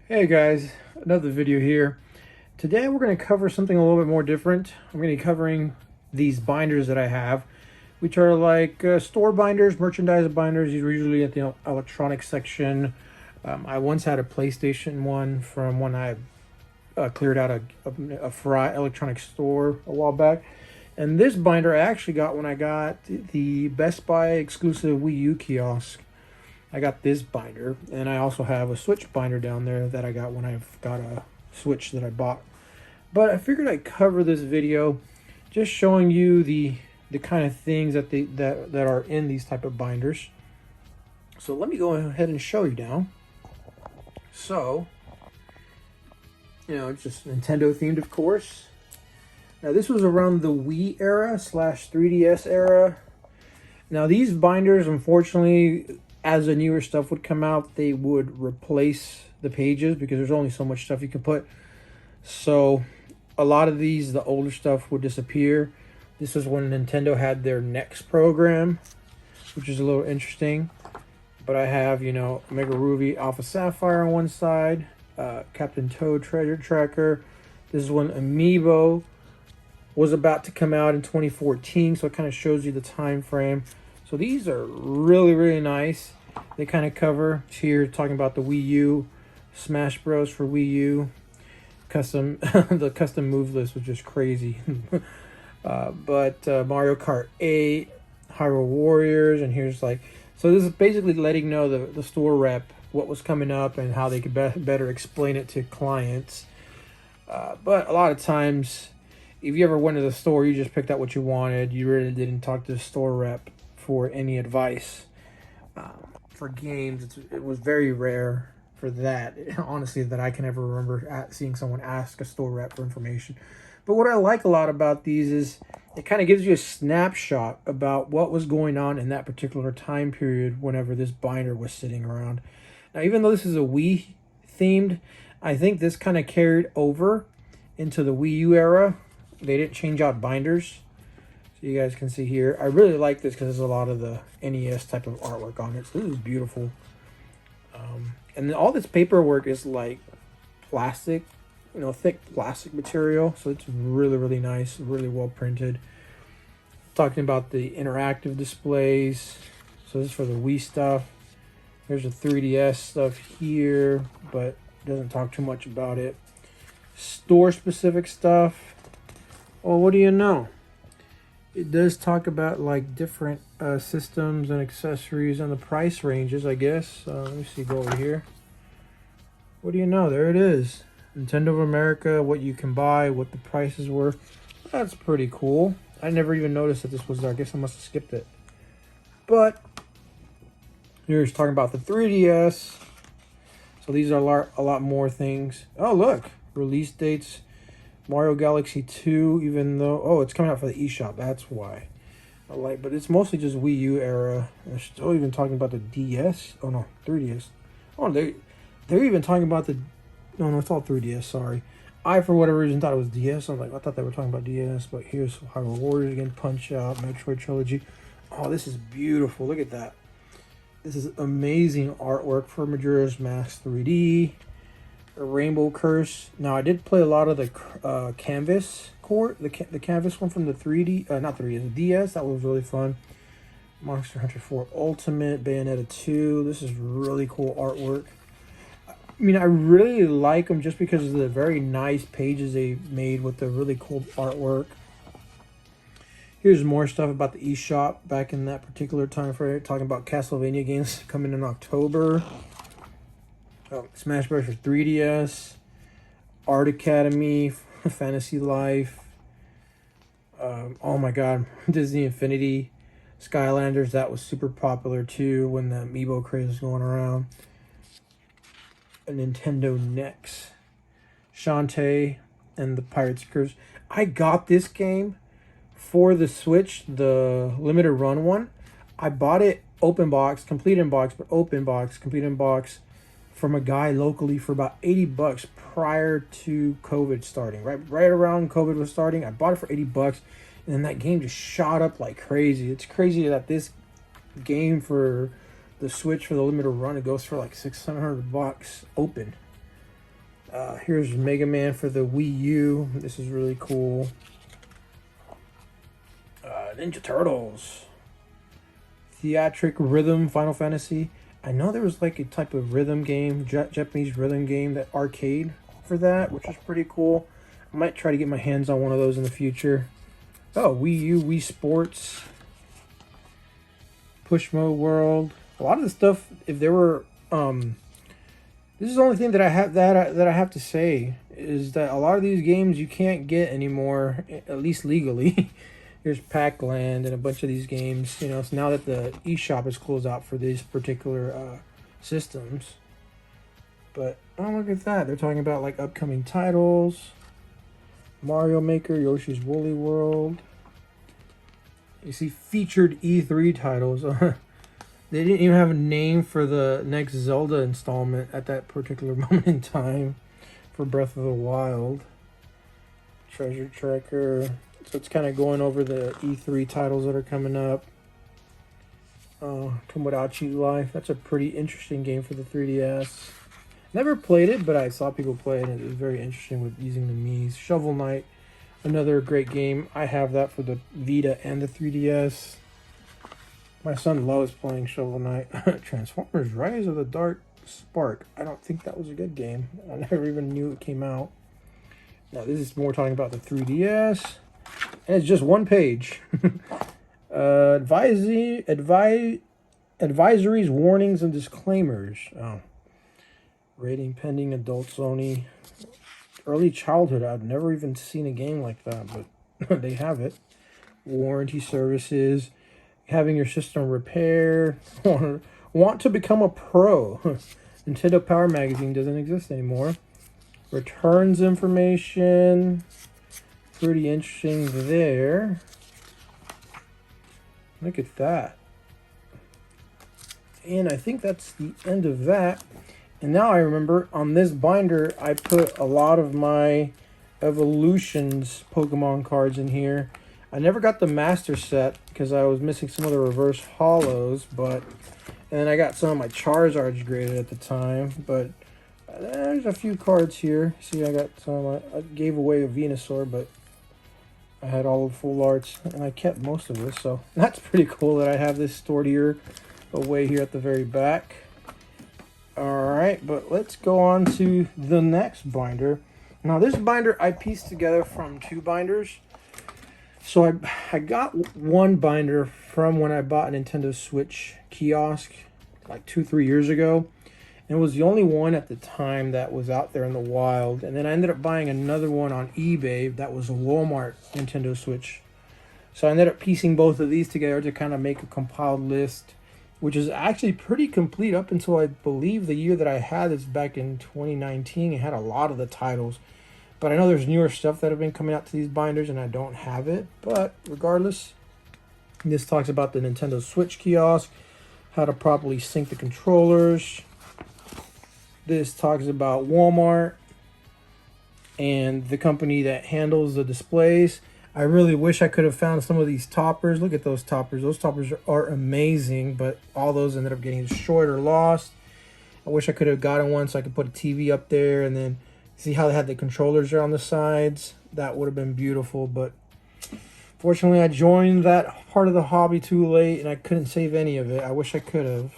Hey guys, another video here. Today we're going to cover something a little bit more different. I'm going to be covering these binders that I have, which are like store binders, merchandise binders. These are usually at the electronics section. I once had a PlayStation one from when I cleared out a Fry electronics store a while back. And this binder I actually got when I got the Best Buy exclusive Wii U kiosk. I got this binder, and I also have a Switch binder down there that I got when I got a Switch that I bought. But I figured I'd cover this video just showing you the kind of things that are in these type of binders. So let me go ahead and show you now. So, it's just Nintendo themed, of course. Now this was around the Wii era / 3DS era. Now these binders, unfortunately, as the newer stuff would come out, they would replace the pages because there's only so much stuff you can put. So a lot of these, the older stuff, would disappear. This is when Nintendo had their Next program, which is a little interesting. But I have, Mega Ruby Alpha Sapphire on one side, Captain Toad Treasure Tracker. This is when Amiibo was about to come out in 2014, so it kind of shows you the time frame. So these are really, really nice. They kind of cover here, talking about the Wii U, Smash Bros. For Wii U, the custom move list was just crazy. But Mario Kart 8, Hyrule Warriors, and here's so this is basically letting know the store rep what was coming up and how they could better explain it to clients. But a lot of times, if you ever went to the store, you just picked out what you wanted. You really didn't talk to the store rep for any advice. For games, it was very rare for that, honestly, that I can ever remember seeing someone ask a store rep for information. But what I like a lot about these is it kind of gives you a snapshot about what was going on in that particular time period whenever this binder was sitting around. Now, even though this is a Wii themed, I think this kind of carried over into the Wii U era. They didn't change out binders. So you guys can see here. I really like this because there's a lot of the NES type of artwork on it. So this is beautiful. And all this paperwork is like plastic, thick plastic material. So it's really, really nice, really well printed. Talking about the interactive displays. So this is for the Wii stuff. There's the 3DS stuff here, but doesn't talk too much about it. Store specific stuff. Well, what do you know? It does talk about like different systems and accessories and the price ranges, I guess. Let me see, go over here. What do you know? There it is. Nintendo of America, what you can buy, what the prices were. That's pretty cool. I never even noticed that this was there. I guess I must have skipped it. But here's talking about the 3DS. So these are a lot more things. Oh, look. Release dates. Mario Galaxy 2, even though... Oh, it's coming out for the eShop. That's why. But it's mostly just Wii U era. They're still even talking about the DS. Oh, no. 3DS. Oh, they're even talking about the... No, it's all 3DS. Sorry. I, for whatever reason, thought it was DS. I thought they were talking about DS. But here's Hyrule Warriors again. Punch-Out. Metroid Trilogy. Oh, this is beautiful. Look at that. This is amazing artwork for Majora's Mask 3D. Rainbow Curse. Now I did play a lot of the Canvas court, the Canvas one from the 3D, not 3D, the DS. That was really fun. Monster Hunter 4 Ultimate, Bayonetta 2. This is really cool artwork. I mean, I really like them just because of the very nice pages they made with the really cool artwork. Here's more stuff about the eShop back in that particular time frame, talking about Castlevania games coming in October. Smash Bros. For 3DS, Art Academy, Fantasy Life. Oh my god, Disney Infinity, Skylanders. That was super popular too when the Amiibo craze was going around. A Nintendo NEX, Shantae, and the Pirates Curse. I got this game for the Switch, the limited run one. I bought it open box, complete in box, but open box, complete in box, from a guy locally for about 80 bucks prior to COVID starting. Right around COVID was starting, I bought it for 80 bucks, and then that game just shot up like crazy. It's crazy that this game for the Switch for the limited run, it goes for like $600-700 open. Here's Mega Man for the Wii U. This is really cool. Ninja Turtles. Theatric Rhythm Final Fantasy. I know there was like a type of rhythm game, Japanese rhythm game, that arcade for that, which is pretty cool. I might try to get my hands on one of those in the future. Oh, Wii U, Wii Sports, Pushmo World. A lot of the stuff, if there were, this is the only thing that I have that I have to say is that a lot of these games you can't get anymore, at least legally. Here's Pac-Land and a bunch of these games. You know, so now that the eShop is closed out for these particular systems. But oh, look at that! They're talking about like upcoming titles. Mario Maker, Yoshi's Woolly World. You see featured E3 titles. They didn't even have a name for the next Zelda installment at that particular moment in time for Breath of the Wild. Treasure Tracker. So it's kind of going over the E3 titles that are coming up. Tomodachi Life. That's a pretty interesting game for the 3DS. Never played it, but I saw people play it, and it was very interesting with using the Miis. Shovel Knight, another great game. I have that for the Vita and the 3DS. My son loves playing Shovel Knight. Transformers Rise of the Dark Spark. I don't think that was a good game. I never even knew it came out. Now this is more talking about the 3DS. And it's just one page. Advisories, warnings, and disclaimers. Oh. Rating pending, adults only. Early childhood. I've never even seen a game like that, but they have it. Warranty services. Having your system repair. Want to become a pro. Nintendo Power Magazine doesn't exist anymore. Returns information. Pretty interesting there. Look at that. And I think that's the end of that. And now I remember on this binder, I put a lot of my Evolutions Pokemon cards in here. I never got the Master Set because I was missing some of the reverse holos, and then I got some of my Charizards graded at the time, but there's a few cards here. See, I got some. I gave away a Venusaur, but I had all the full arts, and I kept most of this, so that's pretty cool that I have this stored here, away here at the very back. Alright, but let's go on to the next binder. Now, this binder I pieced together from two binders. So I got one binder from when I bought a Nintendo Switch kiosk like 2-3 years ago. And it was the only one at the time that was out there in the wild. And then I ended up buying another one on eBay that was a Walmart Nintendo Switch. So I ended up piecing both of these together to kind of make a compiled list, which is actually pretty complete up until I believe the year that I had this back in 2019. It had a lot of the titles. But I know there's newer stuff that have been coming out to these binders and I don't have it. But regardless, this talks about the Nintendo Switch kiosk, how to properly sync the controllers. This talks about Walmart and the company that handles the displays. I really wish I could have found some of these toppers. Look at those toppers. Those toppers are amazing, but all those ended up getting destroyed or lost. I wish I could have gotten one so I could put a TV up there and then see how they had the controllers there on the sides. That would have been beautiful, but fortunately I joined that part of the hobby too late and I couldn't save any of it. I wish I could have.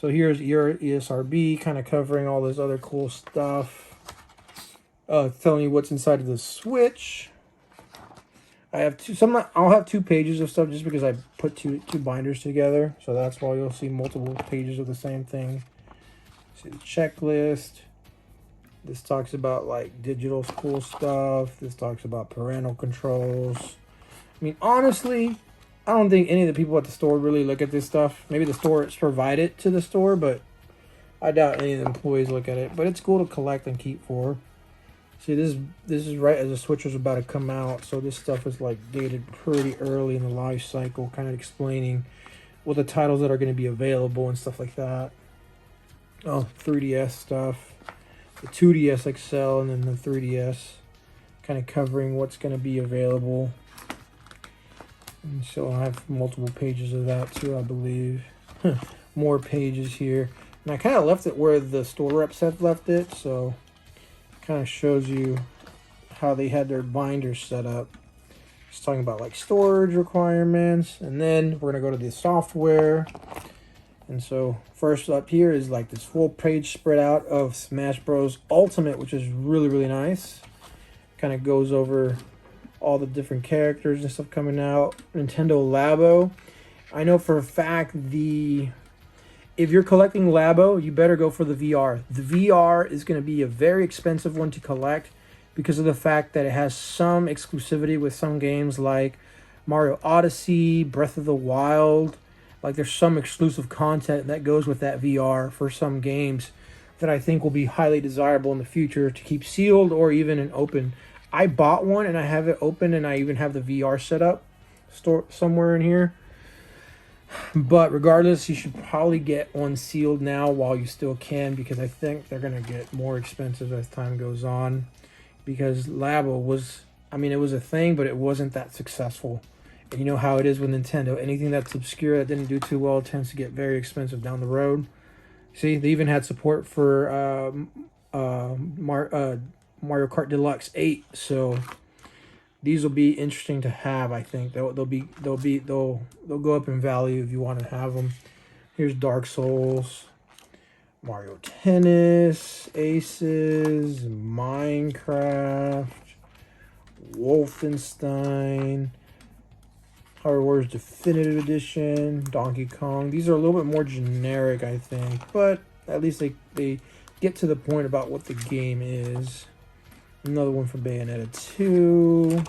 So here's your ESRB, kind of covering all this other cool stuff. Telling you what's inside of the Switch. I have I'll have 2 pages of stuff just because I put two binders together. So that's why you'll see multiple pages of the same thing. See the checklist. This talks about like digital school stuff. This talks about parental controls. I mean, honestly, I don't think any of the people at the store really look at this stuff. Maybe the stores provide it to the store, but I doubt any of the employees look at it. But it's cool to collect and keep for. See, this is right as the Switch was about to come out, so this stuff is like dated pretty early in the life cycle, kind of explaining what the titles that are going to be available and stuff like that. Oh, 3DS stuff, the 2DS XL, and then the 3DS, kind of covering what's going to be available. And so I have multiple pages of that too, I believe. More pages here, and I kind of left it where the store reps have left it, so Kind of shows you how they had their binders set up. It's talking about like storage requirements, and then we're gonna go to the software. And so first up here is like this full page spread out of Smash Bros. Ultimate, which is really, really nice. Kind of goes over all the different characters and stuff coming out. Nintendo Labo. I know for a fact if you're collecting Labo, you better go for the VR. The VR is going to be a very expensive one to collect because of the fact that it has some exclusivity with some games like Mario Odyssey, Breath of the Wild. Like there's some exclusive content that goes with that VR for some games that I think will be highly desirable in the future to keep sealed or even in open. I bought one and I have it open, and I even have the VR set up stored somewhere in here. But regardless, you should probably get one sealed now while you still can, because I think they're going to get more expensive as time goes on. Because Labo was, I mean, it was a thing, but it wasn't that successful. And you know how it is with Nintendo. Anything that's obscure that didn't do too well tends to get very expensive down the road. See, they even had support for Mario Kart Deluxe 8. So these will be interesting to have. I think they'll go up in value if you want to have them. Here's Dark Souls, Mario Tennis, Aces, Minecraft, Wolfenstein, Power Wars Definitive Edition, Donkey Kong. These are a little bit more generic, I think, but at least they get to the point about what the game is. Another one for Bayonetta 2,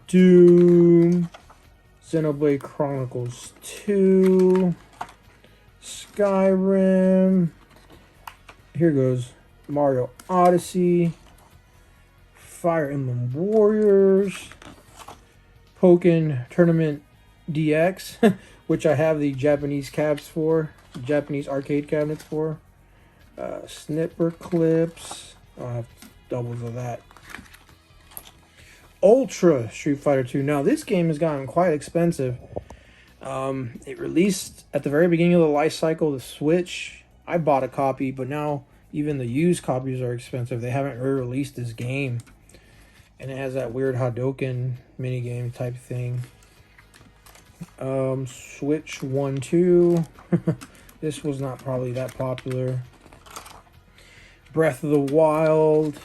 Doom, Xenoblade Chronicles 2, Skyrim. Here goes Mario Odyssey, Fire Emblem Warriors, Pokken Tournament DX, which I have the Japanese cabs for, Japanese arcade cabinets for, Snipper Clips. I'll have doubles of that. Ultra Street Fighter 2. Now this game has gotten quite expensive. It released at the very beginning of the life cycle, the Switch. I bought a copy, but now even the used copies are expensive. They haven't re-released this game. And it has that weird Hadouken minigame type thing. Switch 1, 2. This was not probably that popular. Breath of the Wild.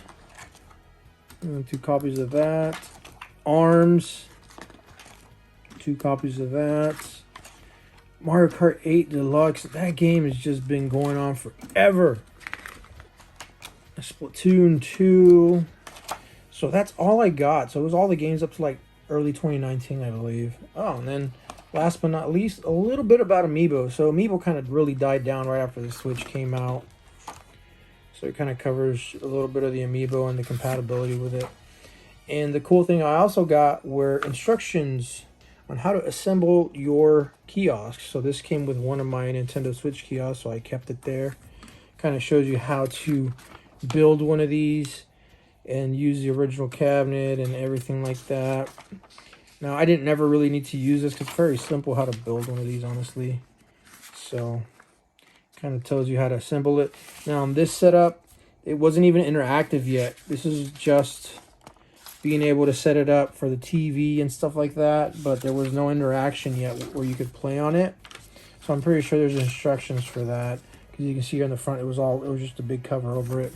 2 copies of that. ARMS. 2 copies of that. Mario Kart 8 Deluxe. That game has just been going on forever. Splatoon 2. So that's all I got. So it was all the games up to like early 2019, I believe. Oh, and then last but not least, a little bit about Amiibo. So Amiibo kind of really died down right after the Switch came out. So it kind of covers a little bit of the Amiibo and the compatibility with it. And the cool thing I also got were instructions on how to assemble your kiosk. So this came with one of my Nintendo Switch kiosks, so I kept it there. Kind of shows you how to build one of these and use the original cabinet and everything like that. Now, I didn't never really need to use this because it's very simple how to build one of these, honestly. So, kind of tells you how to assemble it. Now, on this setup, it wasn't even interactive yet. This is just being able to set it up for the TV and stuff like that, but there was no interaction yet where you could play on it. So I'm pretty sure there's instructions for that, because you can see on the front it was just a big cover over it.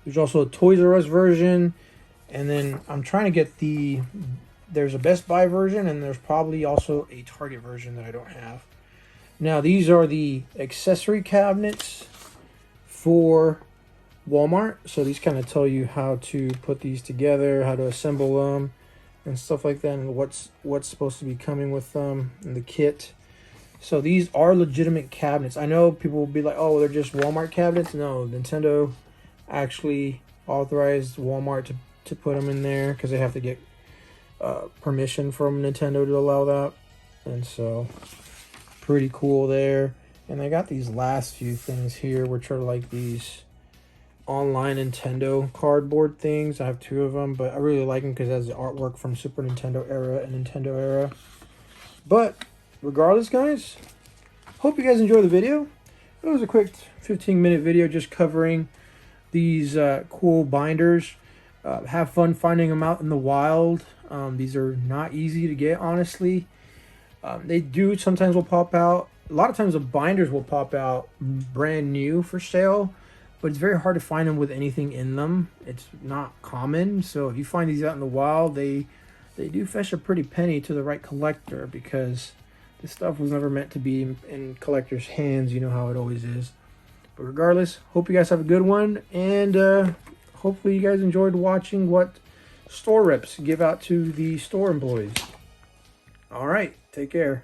There's also a Toys R Us version, and then I'm trying to get there's a Best Buy version, and there's probably also a Target version that I don't have. Now, these are the accessory cabinets for Walmart. So these kind of tell you how to put these together, how to assemble them, and stuff like that, and what's supposed to be coming with them in the kit. So these are legitimate cabinets. I know people will be like, oh, they're just Walmart cabinets. No, Nintendo actually authorized Walmart to put them in there because they have to get permission from Nintendo to allow that. And so pretty cool there. And I got these last few things here, which are like these online Nintendo cardboard things. I have 2 of them, but I really like them because it has the artwork from Super Nintendo era and Nintendo era. But regardless, guys, hope you guys enjoyed the video. It was a quick 15-minute video just covering these cool binders. Have fun finding them out in the wild. These are not easy to get, honestly. They do sometimes will pop out. A lot of times the binders will pop out brand new for sale, but it's very hard to find them with anything in them. It's not common. So if you find these out in the wild, they do fetch a pretty penny to the right collector, because this stuff was never meant to be in collectors' hands. You know how it always is. But regardless, hope you guys have a good one, and hopefully you guys enjoyed watching what store reps give out to the store employees. All right, take care.